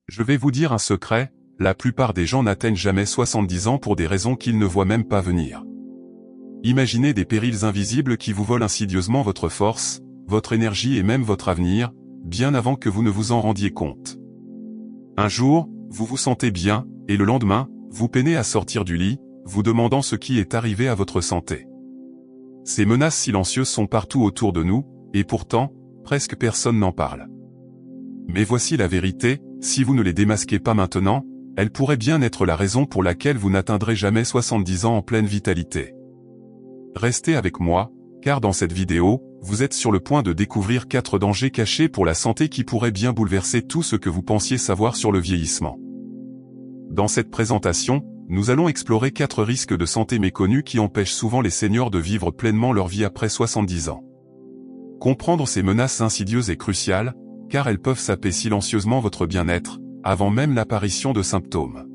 Je vais vous dire un secret, la plupart des gens n'atteignent jamais 70 ans pour des raisons qu'ils ne voient même pas venir. Imaginez des périls invisibles qui vous volent insidieusement votre force, votre énergie et même votre avenir, bien avant que vous ne vous en rendiez compte. Un jour, vous vous sentez bien, et le lendemain, vous peinez à sortir du lit, vous demandant ce qui est arrivé à votre santé. Ces menaces silencieuses sont partout autour de nous, et pourtant, presque personne n'en parle. Mais voici la vérité, si vous ne les démasquez pas maintenant, elles pourraient bien être la raison pour laquelle vous n'atteindrez jamais 70 ans en pleine vitalité. Restez avec moi, car dans cette vidéo, vous êtes sur le point de découvrir 4 dangers cachés pour la santé qui pourraient bien bouleverser tout ce que vous pensiez savoir sur le vieillissement. Dans cette présentation, nous allons explorer 4 risques de santé méconnus qui empêchent souvent les seniors de vivre pleinement leur vie après 70 ans. Comprendre ces menaces insidieuses est crucial, car elles peuvent saper silencieusement votre bien-être, avant même l'apparition de symptômes.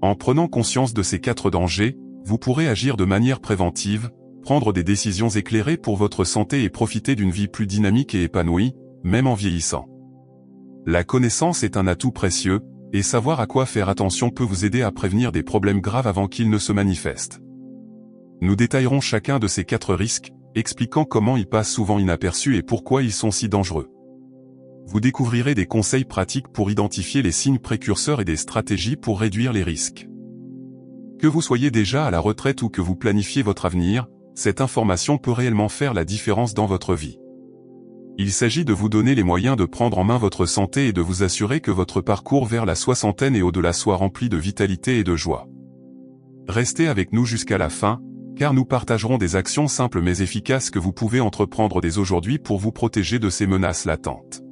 En prenant conscience de ces 4 dangers, vous pourrez agir de manière préventive, prendre des décisions éclairées pour votre santé et profiter d'une vie plus dynamique et épanouie, même en vieillissant. La connaissance est un atout précieux, et savoir à quoi faire attention peut vous aider à prévenir des problèmes graves avant qu'ils ne se manifestent. Nous détaillerons chacun de ces 4 risques, expliquant comment ils passent souvent inaperçus et pourquoi ils sont si dangereux. Vous découvrirez des conseils pratiques pour identifier les signes précurseurs et des stratégies pour réduire les risques. Que vous soyez déjà à la retraite ou que vous planifiez votre avenir, cette information peut réellement faire la différence dans votre vie. Il s'agit de vous donner les moyens de prendre en main votre santé et de vous assurer que votre parcours vers la soixantaine et au-delà soit rempli de vitalité et de joie. Restez avec nous jusqu'à la fin, car nous partagerons des actions simples mais efficaces que vous pouvez entreprendre dès aujourd'hui pour vous protéger de ces menaces latentes.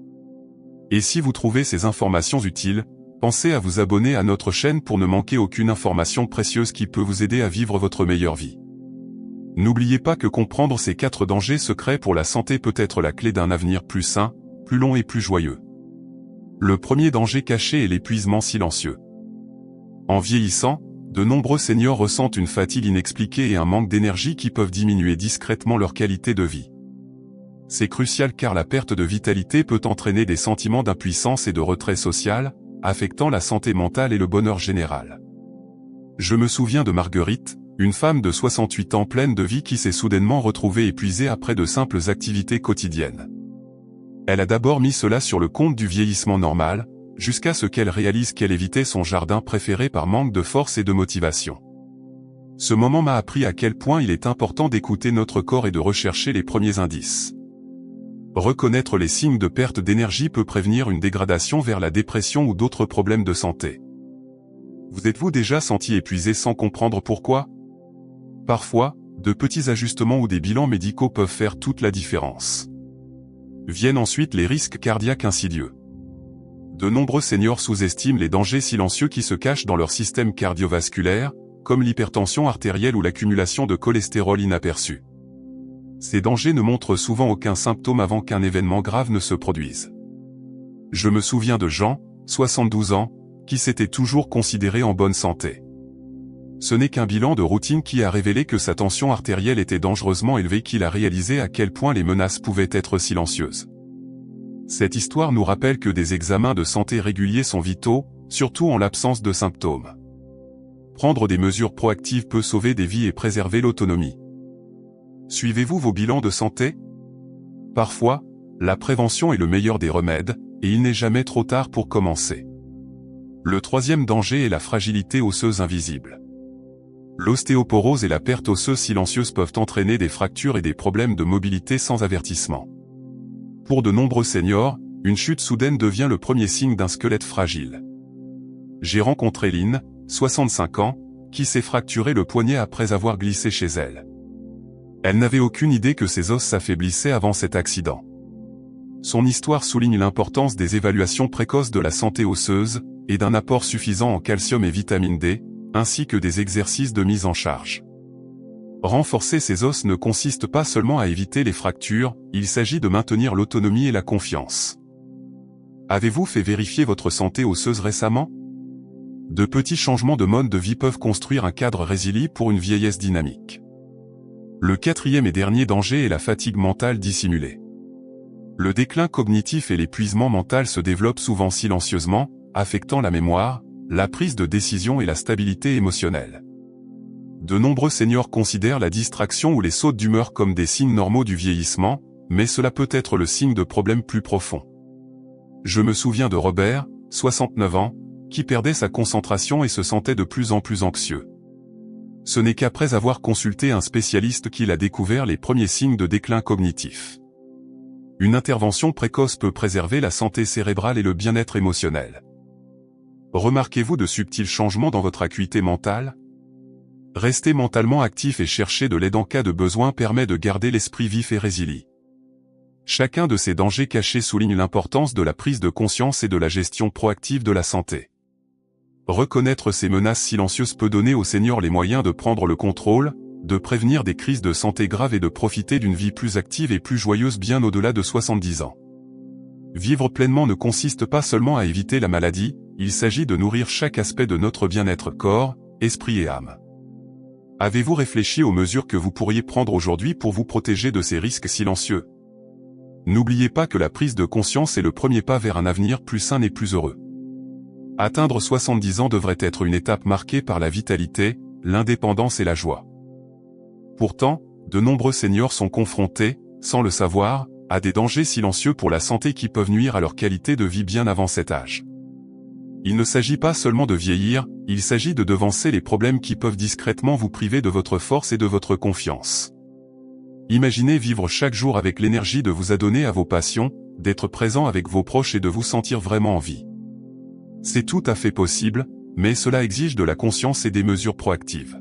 Et si vous trouvez ces informations utiles, pensez à vous abonner à notre chaîne pour ne manquer aucune information précieuse qui peut vous aider à vivre votre meilleure vie. N'oubliez pas que comprendre ces 4 dangers secrets pour la santé peut être la clé d'un avenir plus sain, plus long et plus joyeux. Le premier danger caché est l'épuisement silencieux. En vieillissant, de nombreux seniors ressentent une fatigue inexpliquée et un manque d'énergie qui peuvent diminuer discrètement leur qualité de vie. C'est crucial car la perte de vitalité peut entraîner des sentiments d'impuissance et de retrait social, affectant la santé mentale et le bonheur général. Je me souviens de Marguerite, une femme de 68 ans pleine de vie qui s'est soudainement retrouvée épuisée après de simples activités quotidiennes. Elle a d'abord mis cela sur le compte du vieillissement normal, jusqu'à ce qu'elle réalise qu'elle évitait son jardin préféré par manque de force et de motivation. Ce moment m'a appris à quel point il est important d'écouter notre corps et de rechercher les premiers indices. Reconnaître les signes de perte d'énergie peut prévenir une dégradation vers la dépression ou d'autres problèmes de santé. Vous êtes-vous déjà senti épuisé sans comprendre pourquoi ? Parfois, de petits ajustements ou des bilans médicaux peuvent faire toute la différence. Viennent ensuite les risques cardiaques insidieux. De nombreux seniors sous-estiment les dangers silencieux qui se cachent dans leur système cardiovasculaire, comme l'hypertension artérielle ou l'accumulation de cholestérol inaperçu. Ces dangers ne montrent souvent aucun symptôme avant qu'un événement grave ne se produise. Je me souviens de Jean, 72 ans, qui s'était toujours considéré en bonne santé. Ce n'est qu'un bilan de routine qui a révélé que sa tension artérielle était dangereusement élevée qu'il a réalisé à quel point les menaces pouvaient être silencieuses. Cette histoire nous rappelle que des examens de santé réguliers sont vitaux, surtout en l'absence de symptômes. Prendre des mesures proactives peut sauver des vies et préserver l'autonomie. Suivez-vous vos bilans de santé ? Parfois, la prévention est le meilleur des remèdes, et il n'est jamais trop tard pour commencer. Le troisième danger est la fragilité osseuse invisible. L'ostéoporose et la perte osseuse silencieuse peuvent entraîner des fractures et des problèmes de mobilité sans avertissement. Pour de nombreux seniors, une chute soudaine devient le premier signe d'un squelette fragile. J'ai rencontré Lynn, 65 ans, qui s'est fracturé le poignet après avoir glissé chez elle. Elle n'avait aucune idée que ses os s'affaiblissaient avant cet accident. Son histoire souligne l'importance des évaluations précoces de la santé osseuse, et d'un apport suffisant en calcium et vitamine D, ainsi que des exercices de mise en charge. Renforcer ses os ne consiste pas seulement à éviter les fractures, il s'agit de maintenir l'autonomie et la confiance. Avez-vous fait vérifier votre santé osseuse récemment ? De petits changements de mode de vie peuvent construire un cadre résilient pour une vieillesse dynamique. Le quatrième et dernier danger est la fatigue mentale dissimulée. Le déclin cognitif et l'épuisement mental se développent souvent silencieusement, affectant la mémoire, la prise de décision et la stabilité émotionnelle. De nombreux seniors considèrent la distraction ou les sautes d'humeur comme des signes normaux du vieillissement, mais cela peut être le signe de problèmes plus profonds. Je me souviens de Robert, 69 ans, qui perdait sa concentration et se sentait de plus en plus anxieux. Ce n'est qu'après avoir consulté un spécialiste qu'il a découvert les premiers signes de déclin cognitif. Une intervention précoce peut préserver la santé cérébrale et le bien-être émotionnel. Remarquez-vous de subtils changements dans votre acuité mentale? Rester mentalement actif et chercher de l'aide en cas de besoin permet de garder l'esprit vif et résilient. Chacun de ces dangers cachés souligne l'importance de la prise de conscience et de la gestion proactive de la santé. Reconnaître ces menaces silencieuses peut donner aux seniors les moyens de prendre le contrôle, de prévenir des crises de santé graves et de profiter d'une vie plus active et plus joyeuse bien au-delà de 70 ans. Vivre pleinement ne consiste pas seulement à éviter la maladie, il s'agit de nourrir chaque aspect de notre bien-être corps, esprit et âme. Avez-vous réfléchi aux mesures que vous pourriez prendre aujourd'hui pour vous protéger de ces risques silencieux? N'oubliez pas que la prise de conscience est le premier pas vers un avenir plus sain et plus heureux. Atteindre 70 ans devrait être une étape marquée par la vitalité, l'indépendance et la joie. Pourtant, de nombreux seniors sont confrontés, sans le savoir, à des dangers silencieux pour la santé qui peuvent nuire à leur qualité de vie bien avant cet âge. Il ne s'agit pas seulement de vieillir, il s'agit de devancer les problèmes qui peuvent discrètement vous priver de votre force et de votre confiance. Imaginez vivre chaque jour avec l'énergie de vous adonner à vos passions, d'être présent avec vos proches et de vous sentir vraiment en vie. C'est tout à fait possible, mais cela exige de la conscience et des mesures proactives.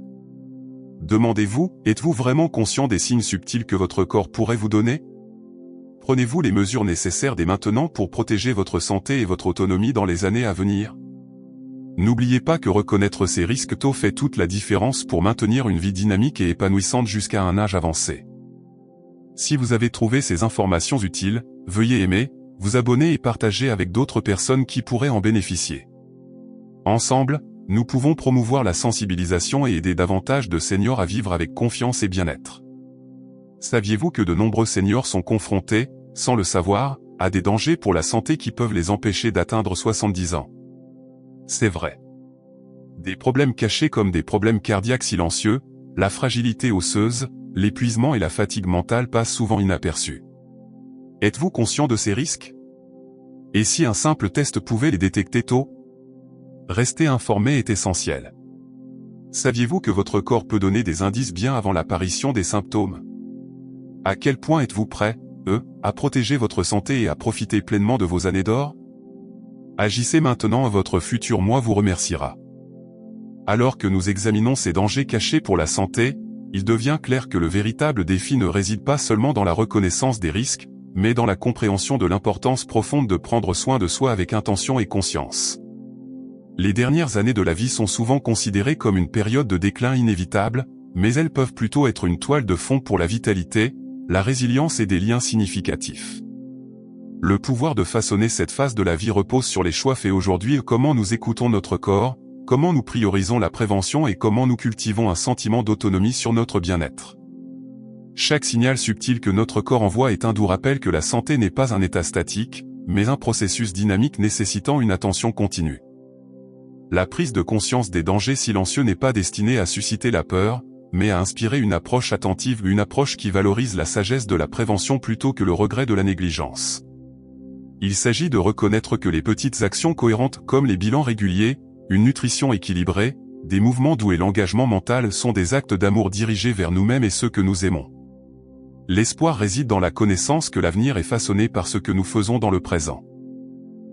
Demandez-vous, êtes-vous vraiment conscient des signes subtils que votre corps pourrait vous donner? Prenez-vous les mesures nécessaires dès maintenant pour protéger votre santé et votre autonomie dans les années à venir? N'oubliez pas que reconnaître ces risques tôt fait toute la différence pour maintenir une vie dynamique et épanouissante jusqu'à un âge avancé. Si vous avez trouvé ces informations utiles, veuillez aimer, vous abonner et partager avec d'autres personnes qui pourraient en bénéficier. Ensemble, nous pouvons promouvoir la sensibilisation et aider davantage de seniors à vivre avec confiance et bien-être. Saviez-vous que de nombreux seniors sont confrontés, sans le savoir, à des dangers pour la santé qui peuvent les empêcher d'atteindre 70 ans? C'est vrai. Des problèmes cachés comme des problèmes cardiaques silencieux, la fragilité osseuse, l'épuisement et la fatigue mentale passent souvent inaperçus. Êtes-vous conscient de ces risques? Et si un simple test pouvait les détecter tôt? Rester informé est essentiel. Saviez-vous que votre corps peut donner des indices bien avant l'apparition des symptômes? À quel point êtes-vous prêt, à protéger votre santé et à profiter pleinement de vos années d'or? Agissez maintenant et votre futur moi vous remerciera. Alors que nous examinons ces dangers cachés pour la santé, il devient clair que le véritable défi ne réside pas seulement dans la reconnaissance des risques, mais dans la compréhension de l'importance profonde de prendre soin de soi avec intention et conscience. Les dernières années de la vie sont souvent considérées comme une période de déclin inévitable, mais elles peuvent plutôt être une toile de fond pour la vitalité, la résilience et des liens significatifs. Le pouvoir de façonner cette phase de la vie repose sur les choix faits aujourd'hui et comment nous écoutons notre corps, comment nous priorisons la prévention et comment nous cultivons un sentiment d'autonomie sur notre bien-être. Chaque signal subtil que notre corps envoie est un doux rappel que la santé n'est pas un état statique, mais un processus dynamique nécessitant une attention continue. La prise de conscience des dangers silencieux n'est pas destinée à susciter la peur, mais à inspirer une approche attentive, une approche qui valorise la sagesse de la prévention plutôt que le regret de la négligence. Il s'agit de reconnaître que les petites actions cohérentes comme les bilans réguliers, une nutrition équilibrée, des mouvements doux et l'engagement mental sont des actes d'amour dirigés vers nous-mêmes et ceux que nous aimons. L'espoir réside dans la connaissance que l'avenir est façonné par ce que nous faisons dans le présent.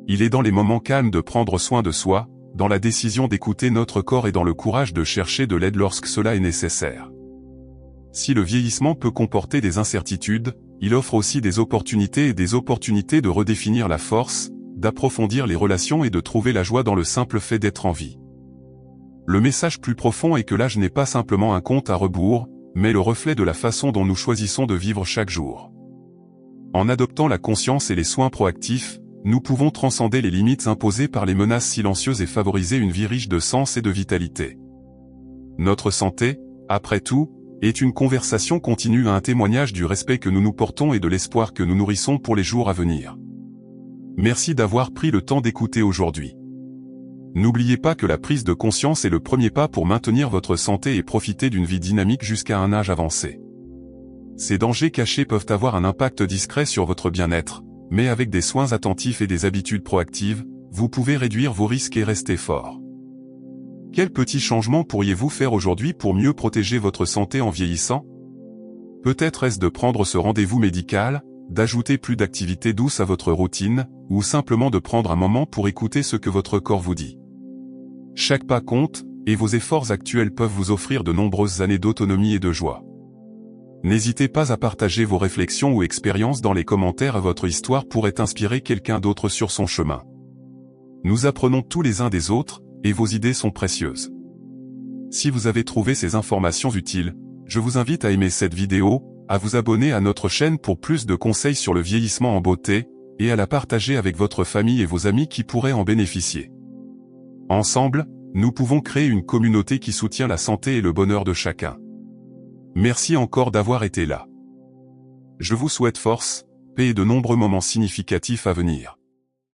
Il est dans les moments calmes de prendre soin de soi, dans la décision d'écouter notre corps et dans le courage de chercher de l'aide lorsque cela est nécessaire. Si le vieillissement peut comporter des incertitudes, il offre aussi des opportunités de redéfinir la force, d'approfondir les relations et de trouver la joie dans le simple fait d'être en vie. Le message plus profond est que l'âge n'est pas simplement un compte à rebours, mais le reflet de la façon dont nous choisissons de vivre chaque jour. En adoptant la conscience et les soins proactifs, nous pouvons transcender les limites imposées par les menaces silencieuses et favoriser une vie riche de sens et de vitalité. Notre santé, après tout, est une conversation continue, un témoignage du respect que nous nous portons et de l'espoir que nous nourrissons pour les jours à venir. Merci d'avoir pris le temps d'écouter aujourd'hui. N'oubliez pas que la prise de conscience est le premier pas pour maintenir votre santé et profiter d'une vie dynamique jusqu'à un âge avancé. Ces dangers cachés peuvent avoir un impact discret sur votre bien-être, mais avec des soins attentifs et des habitudes proactives, vous pouvez réduire vos risques et rester fort. Quels petits changements pourriez-vous faire aujourd'hui pour mieux protéger votre santé en vieillissant? Peut-être est-ce de prendre ce rendez-vous médical, d'ajouter plus d'activités douces à votre routine, ou simplement de prendre un moment pour écouter ce que votre corps vous dit. Chaque pas compte, et vos efforts actuels peuvent vous offrir de nombreuses années d'autonomie et de joie. N'hésitez pas à partager vos réflexions ou expériences dans les commentaires. Votre histoire pourrait inspirer quelqu'un d'autre sur son chemin. Nous apprenons tous les uns des autres, et vos idées sont précieuses. Si vous avez trouvé ces informations utiles, je vous invite à aimer cette vidéo, à vous abonner à notre chaîne pour plus de conseils sur le vieillissement en beauté, et à la partager avec votre famille et vos amis qui pourraient en bénéficier. Ensemble, nous pouvons créer une communauté qui soutient la santé et le bonheur de chacun. Merci encore d'avoir été là. Je vous souhaite force, paix et de nombreux moments significatifs à venir.